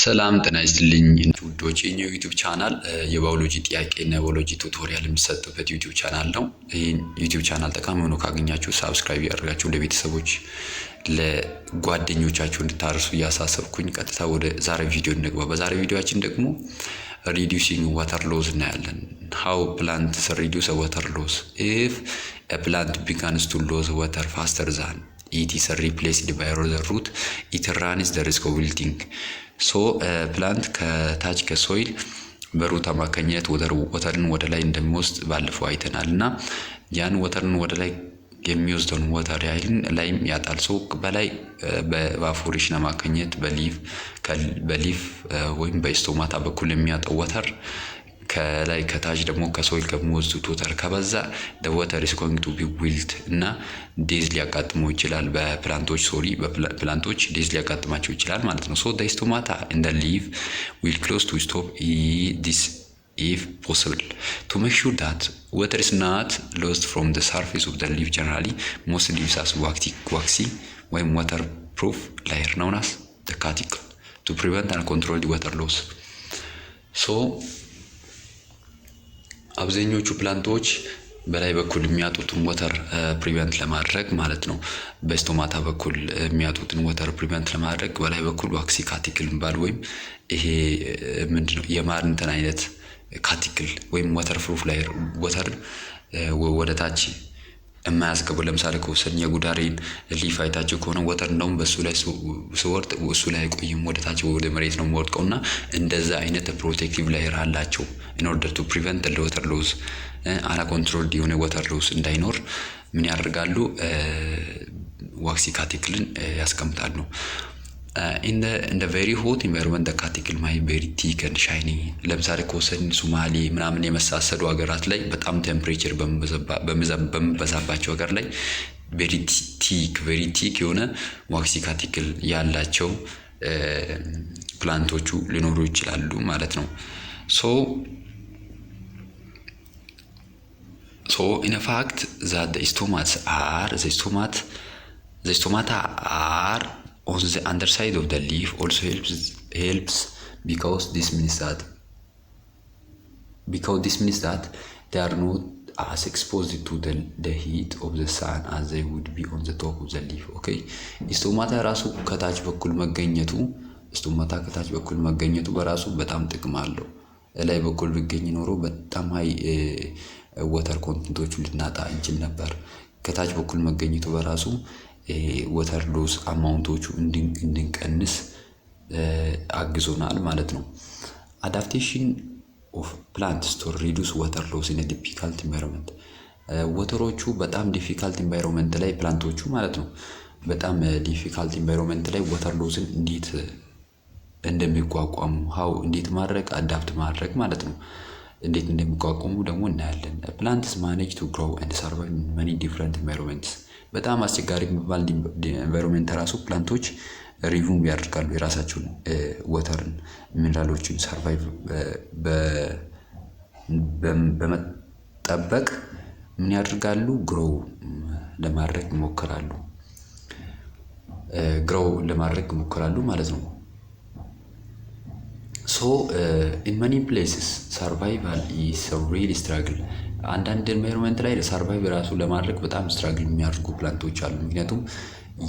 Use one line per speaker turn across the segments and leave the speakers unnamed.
ሰላም ጤና ይስጥልኝ ውዶች፣ የኛው ዩቲዩብ ቻናል የባዮሎጂ ጥያቄ እና የባዮሎጂ ቱቶሪያል የሚሰጥበት ዩቲዩብ ቻናል ነው። ይህን ዩቲዩብ ቻናል ጠቃሚ ሆኖ ካገኛችሁ ሳብስክራይብ ያደርጋችሁ ለቤተሰቦች ለጓደኞቻችሁ እንድታርሱ እያሳሰብኩኝ ቀጥታ ወደ ዛሬ ቪዲዮ እንግባ። በዛሬ ቪዲዮአችን ደግሞ reducing water loss እናያለን። how plants reduce water loss if a plant begins to lose water faster than it is replaced by the root it runs the risk of wilting. ሶ ፕላንት ከታች ከሶይል በሩት አማካኝነት ወተርን ወደ ላይ እንደሚወስድ ባለፈው አይተናል እና ያን ወተርን ወደ ላይ የሚወስደውን ወተር ያህልን ላይም ያጣል። ሶ በላይ በኢቫፖሬሽን አማካኝነት በሊፍ ወይም በስቶማታ በኩል የሚያጣው ወተር ከላይ ከታች ደግሞ ከሶይል ከሚወስዱት ወተር ከበዛ the water is going to be wilt እና ዴዝ ሊያጋጥመው ይችላል። በፕላንቶች ዴዝ ሊያጋጥማቸው ይችላል ማለት ነው። so the stomata and the leaf will close to stop this if possible. To make sure that water is not lost from the surface of the leaf, generally most leaves has waxy or waterproof layer known as the cuticle to prevent and control the water loss. so አብዛኞቹ ፕላንቶች በላይ በኩል የሚያጡትን ወተር ፕሪቨንት ለማድረግ ማለት ነው በስቶማታ በኩል የሚያጡትን ወተር ፕሪቨንት ለማድረግ በላይ በኩል ዋክሲ ካቲክል እንባል ወይም ይሄ ምንድነው የማር እንትን አይነት ካቲክል ወይም ወተር ፕሩፍ ላየር ወተር ወደ ታች የማያስገቡ ለምሳሌ ከወሰን የጉዳሬን ሊፍ አይታችሁ ከሆነ ወተር እንደውም በሱ ላይ ሲወርድ እሱ ላይ ቆይም ወደ ታች ወደ መሬት ነው የሚወድቀውና እንደዛ አይነት ፕሮቴክቲቭ ላየር አላቸው in order to prevent the water loss uncontrolled የሆነ water loss እንዳይኖር ምን ያደርጋሉ ዋክሲ ካቲክልን ያስቀምጣሉ። in the very hot environment the cuticle might be very thick and shiny. ለምሳሌ ከወሰን ሶማሌ ምናምን የመሳሰሉ ሀገራት ላይ በጣም ቴምፕሬቸር በሚበዛባቸው ሀገር ላይ very thick የሆነ ዋክሲ ካቲክል ያላቸው ፕላንቶቹ ሊኖሩ ይችላሉ ማለት ነው። so in a fact that the stomata are on the underside of the leaf also helps because this means that they are not as exposed to the heat of the sun as they would be on the top of the leaf. okay stomata ራሱ ከታች በኩል መገኘቱ በራሱ በጣም ጥቅም አለው። ላይ በኩል ቢገኝ ኖሮ በጣም ሃይ ወተር ኮንቴንቶቹ ልናጣ እንችል ነበር። ከታች በኩል መገኘቱ በራሱ ወተር ሎስ አማውንቶቹ እንድንቀንስ አግዞናል ማለት ነው። አዳፕቴሽን ኦፍ ፕላንትስ ቱ ሪዱስ ወተር ሎስ ኢን ዲፊካልት ኢንቫይሮንመንት ወተሮቹ በጣም ዲፊካልት ኢንቫይሮንመንት ላይ ፕላንቶቹ ማለት ነው በጣም ዲፊካልት ኢንቫይሮንመንት ላይ ወተር ሎስን እንዴት እንደሚቋቋሙ እንዴት ማድረግ አዳፕት ማድረግ ማለት ነው እንዴት እንደሚቋቋሙ ደግሞ እናያለን። plants manage to grow and survive in many different environments. በጣም አስቸጋሪ የሚባል ኢንቫይሮንመንት ራሱ ፕላንቶች ሪሙቭ ያደርጋሉ የራሳቸውን ወተርን ሚነራሎችን ሰርቫይቭ በመጠበቅ ምን ያደርጋሉ ግሮው ለማድረግ ይሞክራሉ ማለት ነው። so in many places survival is a real struggle. አንዳንድ ኢንቫይሮንመንት ላይ ሰርቫይቭ ራሱ ለማድረግ በጣም ስትራግል የሚያደርጉ ፕላንቶች አሉ። ምክንያቱም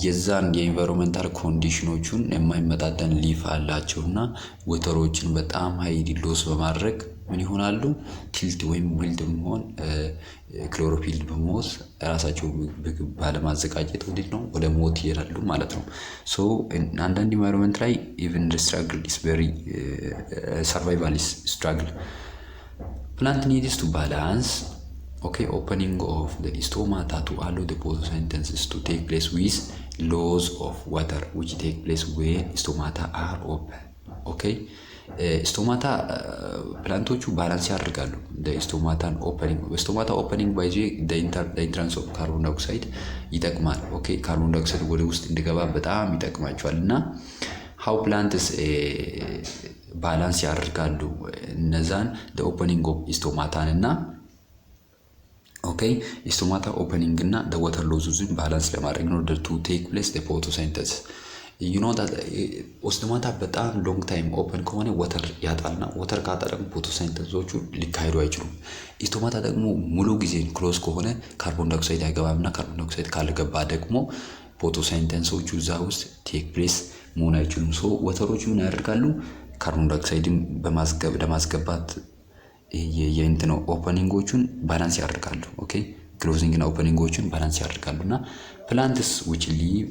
የዛን የኢንቫይሮንመንታል ኮንዲሽኖቹን የማይመጣጠን ሊፍ አላቸውና ወተሮችን በጣም ሃይ ሎስ በማድረግ ምን ይሆናሉ ቲልት ወይም ዊልድ በመሆን ክሎሮፊል በመውሰድ ራሳቸው ምግብ ባለማዘጋጀት ወደ ሞት ይሄዳሉ ማለት ነው። so አንዳንድ ኢንቫይሮንመንት ላይ even the struggle is very survival is struggle. Plant needs to balance opening of the stomata to allow the photosynthesis to take place with loss of water which take place when stomata are open. ስቶማታ ፕላንቶቹ ባላንስ ያደርጋሉ ስቶማታን ኦፐኒንግ by the entrance of carbon dioxide ይጠቅማል። ካርቦን ዳይኦክሳይድ ወደ ውስጥ እንዲገባ በጣም ይጠቅማቸዋል እና how plants ባላንስ ያደርጋሉ እነዛን the opening of stomata እና stomata opening እና the water loss balance ለማድረግ in order to take place the photosynthesis ኦስቶማታ በጣም ሎንግ ታይም ኦፐን ከሆነ ወተር ያጣልና ወተር ካጣ ደግሞ ፎቶሲንተሶቹ ሊካሄዱ አይችሉም። ስቶማታ ደግሞ ሙሉ ጊዜ ክሎዝ ከሆነ ካርቦን ዳይኦክሳይድ አይገባምና ካርቦን ዳይኦክሳይድ ካልገባ ደግሞ ፎቶሲንተሶቹ እዛ ውስጥ ቴክ ፕሌስ መሆን አይችሉም። ሶ ወተሮቹ ምን ያደርጋሉ? ካርቦን ዳይኦክሳይድን ለማስገባት የእንትን ኦፐኒንጎቹን ባላንስ ያደርጋሉ። ኦኬ ክሎዚንግ እና ኦፐኒንጎቹን ባላንስ ያደርጋሉ። እና ፕላንትስ ዊች ሊቭ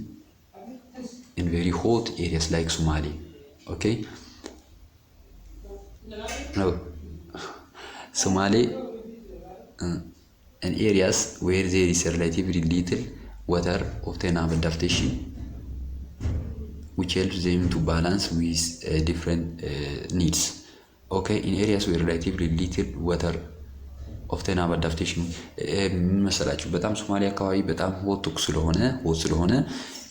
in very hot areas like Somali, okay? No, Somali in areas where there is relatively little water often have adaptation which helps them to balance with different needs. Okay, in areas where relatively little water ኦፍተን አብ አዳፕቴሽን መሰላችሁ በጣም ሶማሊያ አካባቢ በጣም ሆት ስለሆነ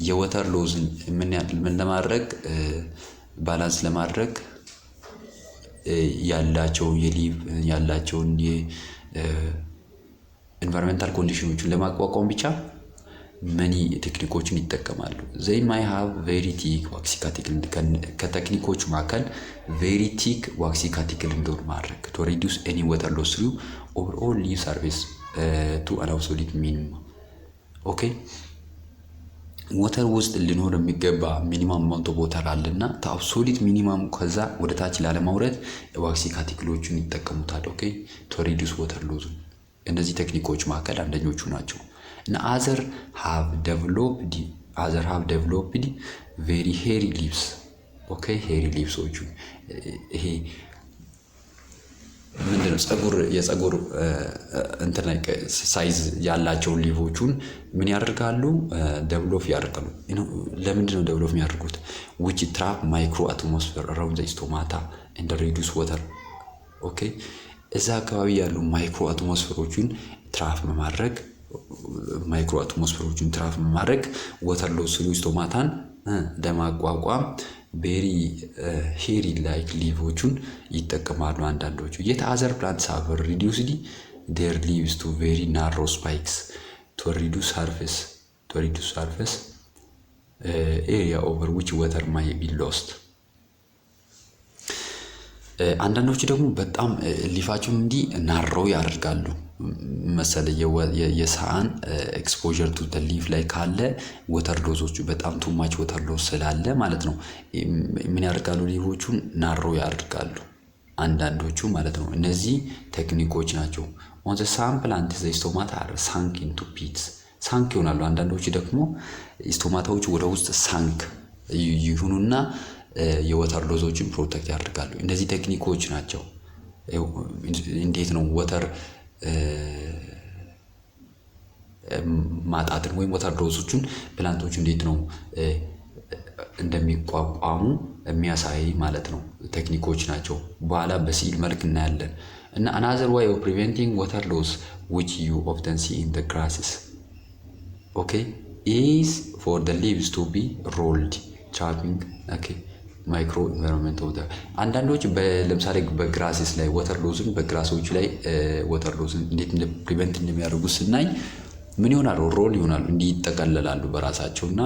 የወተር ሎዝን ምን ለማድረግ ባላንስ ለማድረግ ያላቸውን የሊቭ ያላቸውን የኢንቫይሮንመንታል ኮንዲሽኖችን ለማቋቋም ብቻ መኒ ቴክኒኮችን ይጠቀማሉ። ዘይ ማይ ሃቭ ቬሪ ቲክ ዋክሲ ካቲክል ከቴክኒኮቹ መካከል ቬሪ ቲክ ዋክሲ ካቲክል እንዲሆን ማድረግ ቱ ሪዲዩስ ኤኒ ወተር ሎስ ትሩ ኦቨርኦል ሊቭ ሰርፌስ ቱ አን አብሶሉት ሚኒመም። ኦኬ ወተር ውስጥ ሊኖር የሚገባ ሚኒማም አማውንት ኦፍ ወተር አለና አብሶሉት ሚኒማም ከዛ ወደ ታች ላለማውረድ ዋክሲ ካቲክሎቹን ይጠቀሙታል። ኦኬ ቱ ሪዲዩስ ወተር ሎዝ እነዚህ ቴክኒኮች መካከል አንደኞቹ ናቸው። እና other have developed very hairy leaves. Okay, hairy leaves ይሄ ምንድነው የፀጉር እንትን ላይ ሳይዝ ያላቸው ሊቮቹን ምን ያደርጋሉ? ዴቨሎፕ ያደርጋሉ። ለምንድነው ዴቨሎፕ የሚያደርጉት? which trap micro atmosphere around the stomata and reduce water. okay እዛ አካባቢ ያሉ ማይክሮ አትሞስፌሮችን ትራፍ በማድረግ ወተር ሎስ ስሩ ስቶማታን ለማቋቋም ቤሪ ሄሪ ላይክ ሊቮቹን ይጠቀማሉ አንዳንዶቹ። የት አዘር ፕላንትስ ሃቭ ሪዲዩስድ ዴር ሊቭስ ቱ ቬሪ ናሮ ስፓይክስ ቱ ሪዱስ ሰርፌስ ኤሪያ ኦቨር ዊች ወተር ማይ ቢ ሎስት። አንዳንዶቹ ደግሞ በጣም ሊፋቸውን እንዲህ ናሮ ያደርጋሉ መሰለ የሳን ኤክስፖዠር ቱ ዘ ሊፍ ላይ ካለ ወተር ሎዞቹ በጣም ቱማች ወተር ሎዝ ስላለ ማለት ነው ምን ያደርጋሉ? ሊቮቹን ናሮ ያደርጋሉ አንዳንዶቹ ማለት ነው። እነዚህ ቴክኒኮች ናቸው። ኦን ዘ ሳም ፕላንት ዘ ስቶማታ አር ሳንክ ኢንቱ ፒትስ ሳንክ ይሆናሉ። አንዳንዶቹ ደግሞ ስቶማታዎቹ ወደ ውስጥ ሳንክ ይሁኑና የወተር ሎዞችን ፕሮቴክት ያደርጋሉ። እነዚህ ቴክኒኮች ናቸው። እንዴት ነው ወተር ማጣትን ወይም ወተር ሎዞችን ፕላንቶች እንዴት ነው እንደሚቋቋሙ የሚያሳይ ማለት ነው። ቴክኒኮች ናቸው። በኋላ በሲል መልክ እናያለን። እና another way of preventing water loss which you often see in the grasses okay is for the leaves to be rolled trapping okay ማይክሮ ኢንቫይሮንመንት ኦፍ አንዳንዶች ለምሳሌ በግራሴስ ላይ ወተር ሎዝን በግራሶች ላይ ወተር ሎዝን እንዴት ፕሪቨንት እንደሚያደርጉ ስናይ ምን ይሆናሉ? ሮል ይሆናሉ፣ እንዲህ ይጠቀለላሉ በራሳቸውና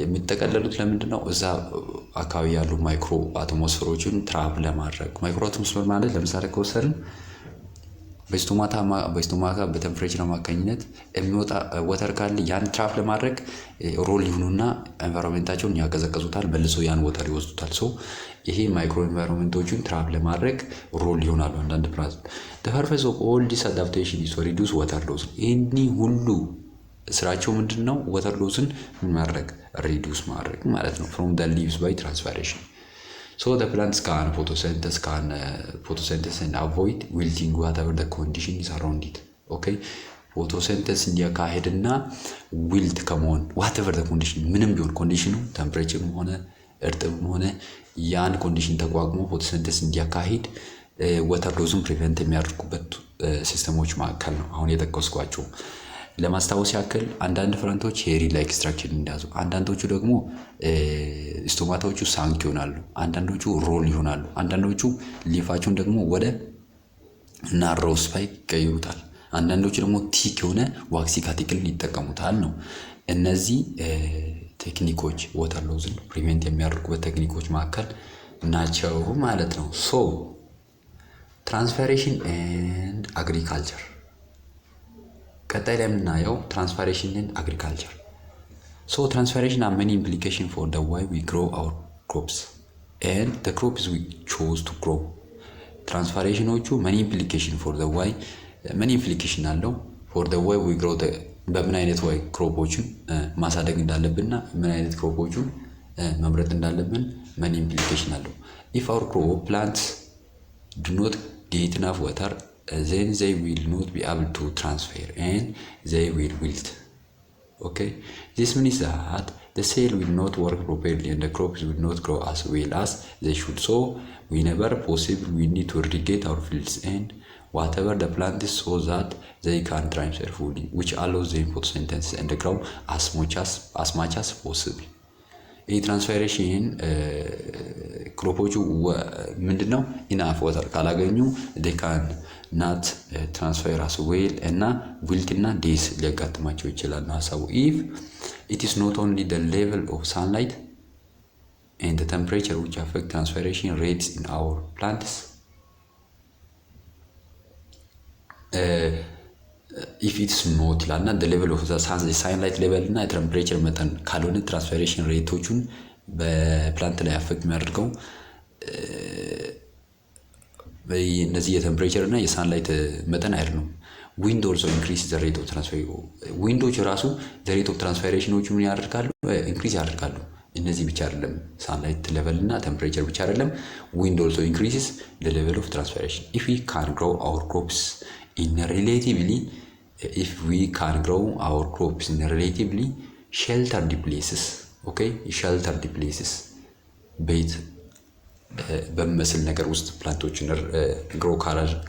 የሚጠቀለሉት ለምንድን ነው? እዛ አካባቢ ያሉ ማይክሮ አትሞስፌሮችን ትራፕ ለማድረግ። ማይክሮ አትሞስፌር ማለት ለምሳሌ ከወሰድን በስቶማታ በቴምፕሬቸር አማካኝነት የሚወጣ ወተር ካለ ያን ትራፕ ለማድረግ ሮል ይሁኑና ኤንቫይሮንመንታቸውን ያቀዘቀዙታል፣ መልሶ ያን ወተር ይወስዱታል። ሶ ይሄ ማይክሮ ኤንቫይሮንመንቶችን ትራፕ ለማድረግ ሮል ይሆናሉ አንዳንድ ፕላንት። the purpose of all this adaptation is to reduce water loss። እነዚህ ሁሉ ስራቸው ምንድነው? ወተር ሎስን ማድረግ ሪዱስ ማድረግ ማለት ነው from the leaves by transpiration. So the plants can photosynthesis and avoid wilting whatever the condition is around it. Okay, photosynthesis እንዲያካሄድና ዊልት ከመሆን whatever the condition ምንም ቢሆን ኮንዲሽኑ ቴምፕሬቸር ሆነ እርጥብም ሆነ ያን ኮንዲሽን ተቋቁሞ ፎቶሲንተሲስ እንዲያካሄድ ወተር ሎዝን ፕሪቨንት የሚያደርጉበት ሲስተሞች መካከል ነው አሁን የጠቀስኳቸው። ለማስታወስ ያክል አንዳንድ ፍራንቶች ሄሪ ላይክ ስትራክቸር እንዳዙ፣ አንዳንዶቹ ደግሞ ስቶማታዎቹ ሳንክ ይሆናሉ፣ አንዳንዶቹ ሮል ይሆናሉ፣ አንዳንዶቹ ሊፋቸውን ደግሞ ወደ ናሮ ስፓይክ ይቀይሩታል፣ አንዳንዶቹ ደግሞ ቲክ የሆነ ዋክሲ ካቲክልን ይጠቀሙታል ነው። እነዚህ ቴክኒኮች ዋተር ሎዝን ፕሪቬንት የሚያደርጉበት ቴክኒኮች መካከል ናቸው ማለት ነው። ሶ ትራንስፓይሬሽን ኤንድ አግሪካልቸር ቀጣይ ላይ የምናየው ትራንስፓይሬሽን ኤንድ አግሪካልቸር። ሶ ትራንስፓይሬሽን አር መኒ ኢምፕሊኬሽን ፎር ዘ ዋይ ዊ ግሮ አወር ክሮፕስ ኤንድ ዘ ክሮፕስ ዊ ቾዝ ቱ ግሮ። ትራንስፓይሬሽኖቹ መኒ ኢምፕሊኬሽን ፎር ዘ ዋይ መኒ ኢምፕሊኬሽን አለው ፎር ዘ ዋይ ዊ ግሮ በምን አይነት ወይ ክሮፖችን ማሳደግ እንዳለብንና ምን አይነት ክሮፖችን መምረጥ እንዳለብን መኒ ኢምፕሊኬሽን አለው። ኢፍ አወር ክሮፕ ፕላንትስ ዱ ኖት ጌት ኢናፍ ዋተር then they will not be able to transfer and they will wilt. Okay, this means that the soil will not work properly and the crops will not grow as well as they should. So whenever possible we need to irrigate our fields and whatever the plant is so that they can transfer fully, which allows them photosynthesis and grow as much as possible. ይህ ትራንስፓይሬሽን ክሮፖቹ ምንድነው ኢናፍ ዋተር ካላገኙ they can not transfer as well እና ዊልት እና ዴስ ሊያጋጥማቸው ይችላል ነው ሀሳቡ። if it is not only the level of sunlight and the temperature which affect transpiration rates in our plants, if it's not ይላልና the level of the sunlight level እና የቴምፕሬቸር መጠን ካልሆነ ትራንስፓይሬሽን ሬቶቹን በፕላንት ላይ አፌክት የሚያደርገው እነዚህ የቴምፕሬቸር እና የሳንላይት መጠን አይደለም። ዊንድ ኦልሶ ኢንክሪዝ ዘ ሬት ኦፍ ትራንስፓይሬሽን። ዊንዶች ራሱ ዘ ሬት ኦፍ ትራንስፓይሬሽኖቹ ምን ያደርጋሉ? ኢንክሪዝ ያደርጋሉ። እነዚህ ብቻ አይደለም፣ ሳንላይት ሌቨል እና ቴምፕሬቸር ብቻ አይደለም። ዊንድ ኦልሶ ኢንክሪዝስ ዘ ሌቨል ኦፍ ትራንስፓይሬሽን ኢፍ ዊ ካን ግሮው አወር ክሮፕስ ኢን ሪሌቲቭሊ sheltered places. Okay, sheltered places ቤት በሚመስል ነገር ውስጥ ፕላንቶችን ግሮ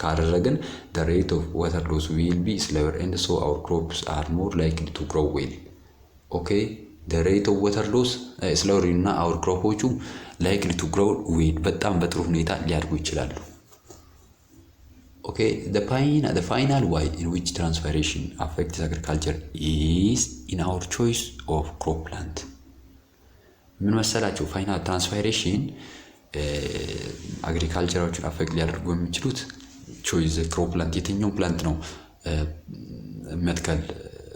ካደረግን the rate of water loss will be slower and so our crops are more likely to grow well. Okay, the rate of water loss slower እና our ክሮፖቹ likely to grow well በጣም በጥሩ ሁኔታ ሊያድጉ ይችላሉ። Okay, the final way in which transpiration affects agriculture is in our choice of crop plant. ምን መሰላችሁ? ፋይናል ትራንስፓይሬሽን አግሪካልቸሮችን አፌክት ሊያደርጉ የሚችሉት ቾይስ ክሮፕ ፕላንት፣ የትኛው ፕላንት ነው መትከል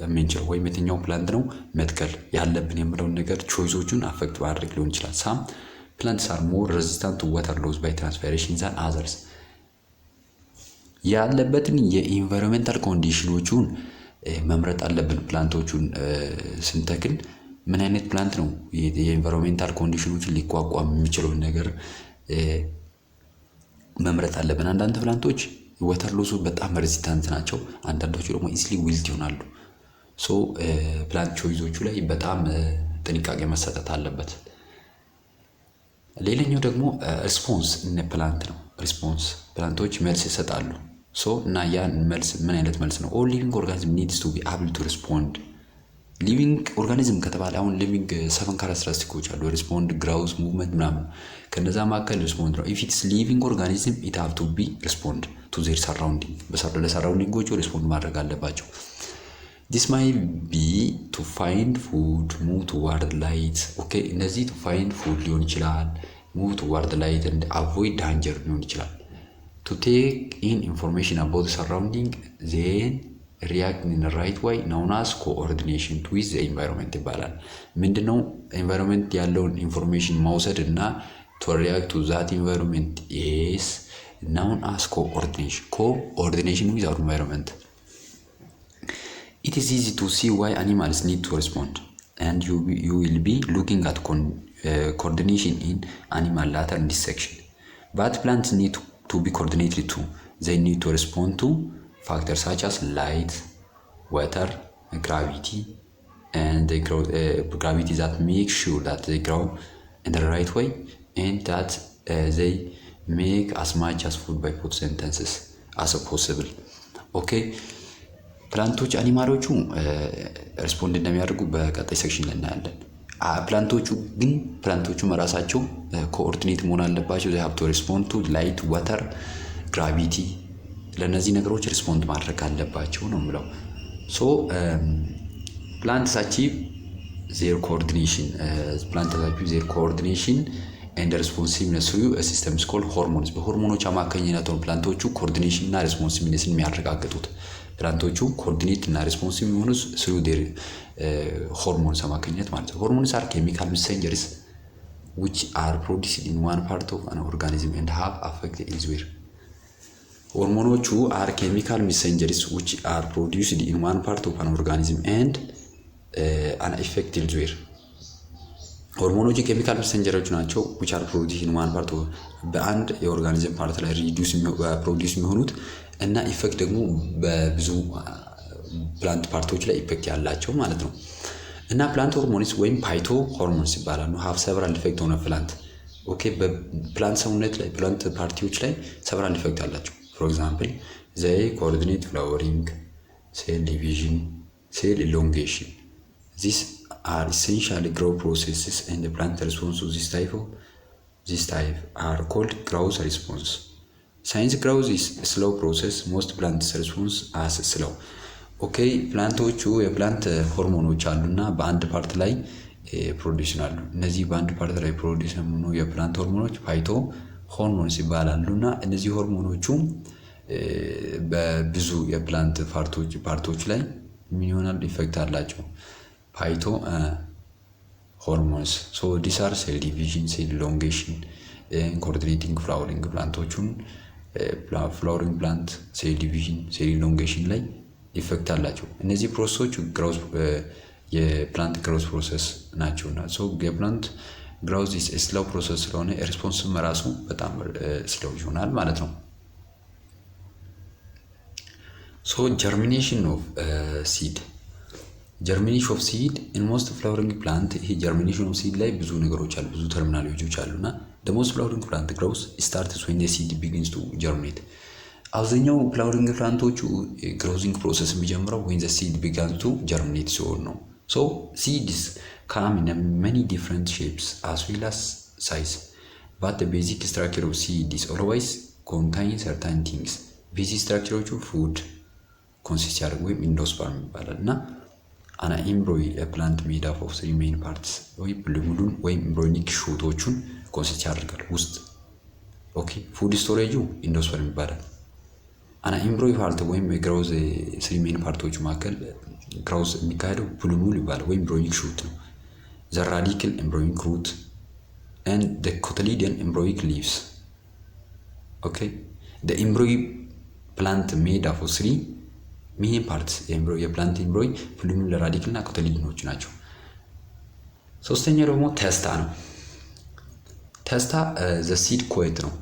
የምንችለው ወይም የትኛው ፕላንት ነው መትከል ያለብን የሚለውን ነገር ቾይሶቹን አፌክት ማድረግ ሊሆን ይችላል። some plants are more resistant to water loss by transpiration than others. ያለበትን የኢንቫይሮንሜንታል ኮንዲሽኖቹን መምረጥ አለብን። ፕላንቶቹን ስንተክል ምን አይነት ፕላንት ነው የኢንቫይሮንሜንታል ኮንዲሽኖችን ሊቋቋም የሚችለውን ነገር መምረጥ አለብን። አንዳንድ ፕላንቶች ወተር ሎሱ በጣም ሬዚስታንት ናቸው፣ አንዳንዶቹ ደግሞ ኢዝሊ ዊልት ይሆናሉ። ሶ ፕላንት ቾይዞቹ ላይ በጣም ጥንቃቄ መሰጠት አለበት። ሌላኛው ደግሞ ሪስፖንስ ኢን ፕላንት ነው። ሪስፖንስ ፕላንቶች መልስ ይሰጣሉ። ሶ እና ያን መልስ ምን አይነት መልስ ነው? ኦል ሊቪንግ ኦርጋኒዝም ኒድስ ቱ ቢ አብል ቱ ሪስፖንድ። ሊቪንግ ኦርጋኒዝም ከተባለ አሁን ሊቪንግ 7 ካራክተሪስቲኮች አሉ፣ ሪስፖንድ፣ ግራውዝ፣ ሙቭመንት ምናምን። ከነዛ መካከል ሪስፖንድ ነው። ኢፍ ኢትስ ሊቪንግ ኦርጋኒዝም ኢት ሃቭ ቱ ቢ ሪስፖንድ ቱ ዜር ሰራውንዲንግ፣ ለሰራውንዲንጎቹ ሪስፖንድ ማድረግ አለባቸው። ዲስ ማይ ቢ ቱ ፋይንድ ፉድ፣ ሙቭ ቱዋርድ ላይት። ኦኬ፣ እነዚህ ቱ ፋይንድ ፉድ ሊሆን ይችላል፣ ሙቭ ቱዋርድ ላይት ኤንድ አቮይድ ዳንጀር ሊሆን ይችላል። to take in information about the surrounding then react in the right way known as coordination with the environment ይባላል። ምንድነው environment ያለውን ኢንፎርሜሽን መውሰድ እና to react to that environment is known as coordination with our environment. It is easy to see why animals need to respond and you will be looking at coordination in animal later in this section. But plants need to be coordinated too. They need to respond to factors such as light, water, gravity, and they grow gravity that makes sure that they grow in the right way and that they make as much as food by photosynthesis as possible. Okay, ፕላንቶች አኒማሎቹ ሪስፖንድ እንደሚያደርጉ በቀጣይ ሴክሽን ላይ እናያለን። ፕላንቶቹ መራሳቸው ኮኦርዲኔት መሆን አለባቸው። they have to respond to light, water, gravity ለነዚህ ነገሮች ሪስፖንድ ማድረግ አለባቸው ነው የምለው። ሶ plants achieve their coordination plant type their coordination and responsiveness to a system is called hormones በሆርሞኖች አማካኝነት ነው ፕላንቶቹ ኮኦርዲኔሽን እና ሬስፖንሲቭነስን የሚያረጋግጡት ፕላንቶቹ ኮኦርዲኔት እና ሬስፖንሲቭ የሚሆኑት through their hormones አማካኝነት ማለት ነው hormones are chemical messengers which are produced in one part of an organism and have effect elsewhere hormonoቹ are chemical messengers which are produced in one part of an organism and an effect elsewhere ሆርሞኖች ኬሚካል ሜሴንጀሮች ናቸው which are produced in one part of በአንድ የኦርጋኒዝም ፓርት ላይ ፕሮዲዩስ የሚሆኑት እና ኢፌክት ደግሞ በብዙ ፕላንት ፓርቶች ላይ ኢፌክት ያላቸው ማለት ነው እና ፕላንት ሆርሞንስ ወይም ፓይቶ ሆርሞንስ ይባላሉ have several effect on a plant ኦኬ በፕላንት ሰውነት ላይ ፕላንት ፓርቲዎች ላይ several effect አላቸው for example they coordinate flowering cell division cell elongation these are essentially growth processes and the plant response to this type are called growth response. Since growth is a slow process, most plants response as slow. Okay, ፕላንቶቹ የፕላንት ሆርሞኖች አሉና በአንድ ፓርት ላይ ፕሮዲዩስ አሉ። እነዚህ በአንድ ፓርት ላይ ፕሮዲዩስ የሆኑ የፕላንት ሆርሞኖች ፋይቶ ሆርሞንስ ይባላሉና እነዚህ ሆርሞኖቹ በብዙ የፕላንት ፓርቶች ላይ ምን ይሆናል ኢፌክት አላቸው። Phyto hormones so these are cell division cell elongation coordinating flowering planቶቹን flowering plant cell division cell elongation ላይ ኢፌክት አላቸው እነዚህ ፕሮሰሶች ግሮዝ የፕላንት ግሮዝ ፕሮሰስ ናቸውና so የፕላንት ግሮዝ is a slow process ስለሆነ ሪስፖንስ መራሱ በጣም ስለው ይሆናል ማለት ነው so germination of seed germination of seed in most flowering plant ይሄ germination of seed ላይ ብዙ ነገሮች አሉ ብዙ ተርሚናሎጂዎች አሉና the most flowering plant grows starts when the seed begins to germinate አብዛኛው flowering plantዎቹ growing process የሚጀምረው when the seed begins to germinate ሲሆን ነው so seeds come in many different shapes as well as size but the basic structure of seed is always contain certain things basic structure of food consists of endosperm ይባላልና an embryo a plant made up of three main parts ወይ ሙሉን ወይ embryonic ሹቶቹን ኮንሲስት ያደርጋል ውስጥ ኦኬ ፉድ ስቶሬጁ ኢንዶስፐርም ይባላል an embryo part ወይም የግሮዝ three main ፓርቶች መካከል ግሮዝ የሚካሄደው ፑሉሙል ይባላል ወይ embryonic shoot ነው the radical embryonic root and the cotyledon embryonic leaves okay the embryo plant made up of three main parts embryo የፕላንት ኤምብሪዮ ፑሉሙል ራዲክል እና ኮቲሊዶኖች ናቸው ሶስተኛው ደግሞ ቴስታ ነው ቴስታ the seed coat ነው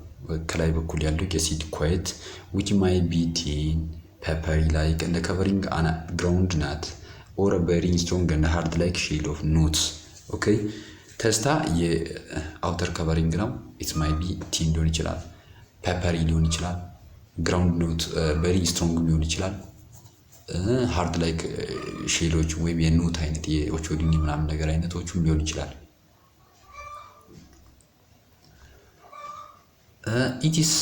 ከላይ በኩል ያለው የሲድ coat which might be thin peppery like and covering on a groundnut or a very strong and hard like shell of nuts okay ቴስታ የአውተር ከቨሪንግ ነው it might be thin ሊሆን ይችላል peppery ሊሆን ይችላል groundnut very strong ሊሆን ይችላል ሃርድ ላይክ ሼሎች ወይም የኑት አይነት የኦቾሊኒ ምናምን ነገር አይነቶቹም ሊሆን ይችላል it is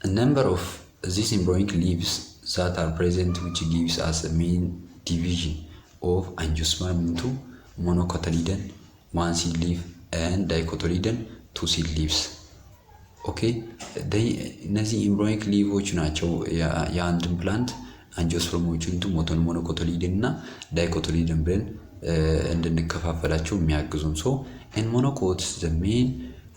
a number of these embryonic leaves that are present which gives us a main division of angiosperm into monocotyledon one seed leaf and dicotyledon two seed leaves okay እነዚህ embryonic leaves ናቸው የአንድን ፕላንት አንጂኦስፐርሞቹን ሞኖኮቲሊደን እና ዳይኮቲሊደን ብለን እንድንከፋፈላቸው የሚያግዙን so in monocots the main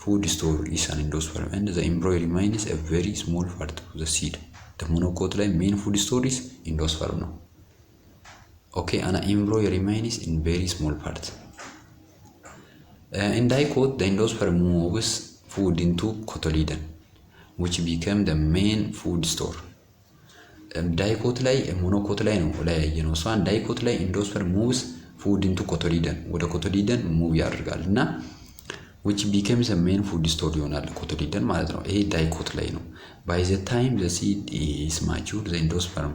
food store is an endosperm and the embryo remains a very small part of the seed the monocot ላይ main food store is endosperm ነው okay and embryo remains in very small part in dicot the endosperm moves food into cotyledon which become the main food store ዳይኮት ላይ ሞኖኮት ላይ ነው ላይ ያየነው ሷን ዳይኮት ላይ ኢንዶስፐርም moves food into cotyledon ወደ cotyledon move ያደርጋልና which becomes a main food store ይሆናል cotyledon ማለት ነው ይሄ ዳይኮት ላይ ነው by the time the seed is mature the endosperm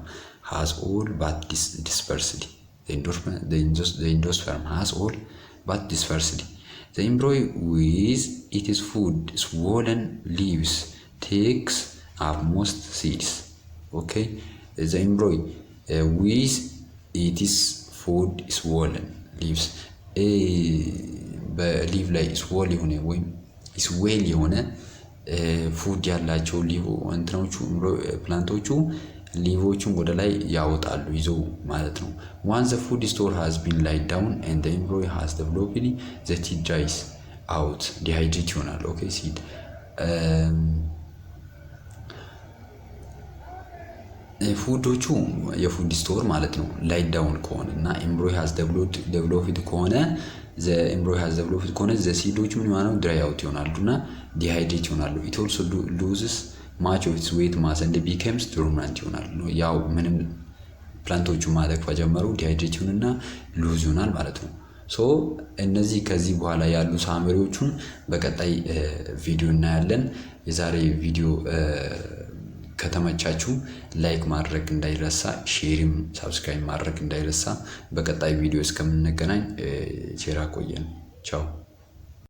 has all but dispersed the endosperm has all but dispersed the embryo with its food swollen leaves takes up most seeds okay the embryo with its food swollen leaves በሊቭ ላይ ስዌል የሆነ ወይም ስዌል የሆነ ፉድ ያላቸው ሊቭ እንትኖቹ ፕላንቶቹ ሊቮቹን ወደ ላይ ያወጣሉ ይዘው ማለት ነው። ዋን ዘ ፉድ ስቶር ሃዝ ቢን ላይድ ዳውን ኤንድ ዘ ኤምብሪዮ ሃዝ ዴቨሎፕድ ዘ ሲድ ድራይስ አውት ዲሃይድሬት ይሆናል። ኦኬ ሲድ ፉዶቹ የፉድ ስቶር ማለት ነው ላይት ዳውን ከሆነ እና ኤምብሪዮ ሃዝ ዴቨሎፕድ ከሆነ ኤምብሪዮ ሃዝ ዴቨሎፕድ ከሆነ ዘ ሲዶቹ ምን ይሆናሉ? ድራይ አውት ይሆናሉ እና ዲሃይድሬት ይሆናሉ። ኢት ኦልሶ ሉዝስ ማች ኦፍ ኢትስ ዌት ማስ ኤንድ ቢከምስ ዶርማንት ይሆናሉ። ያው ምንም ፕላንቶቹ ማደግ ከጀመሩ ዲሃይድሬት ይሆንና ሉዝ ይሆናል ማለት ነው። ሶ እነዚህ ከዚህ በኋላ ያሉ ሳመሪዎቹን በቀጣይ ቪዲዮ እናያለን። የዛሬ ቪዲዮ ከተመቻችሁ ላይክ ማድረግ እንዳይረሳ፣ ሼርም ሳብስክራይብ ማድረግ እንዳይረሳ። በቀጣይ ቪዲዮ እስከምንገናኝ ቸር ቆየን። ቻው።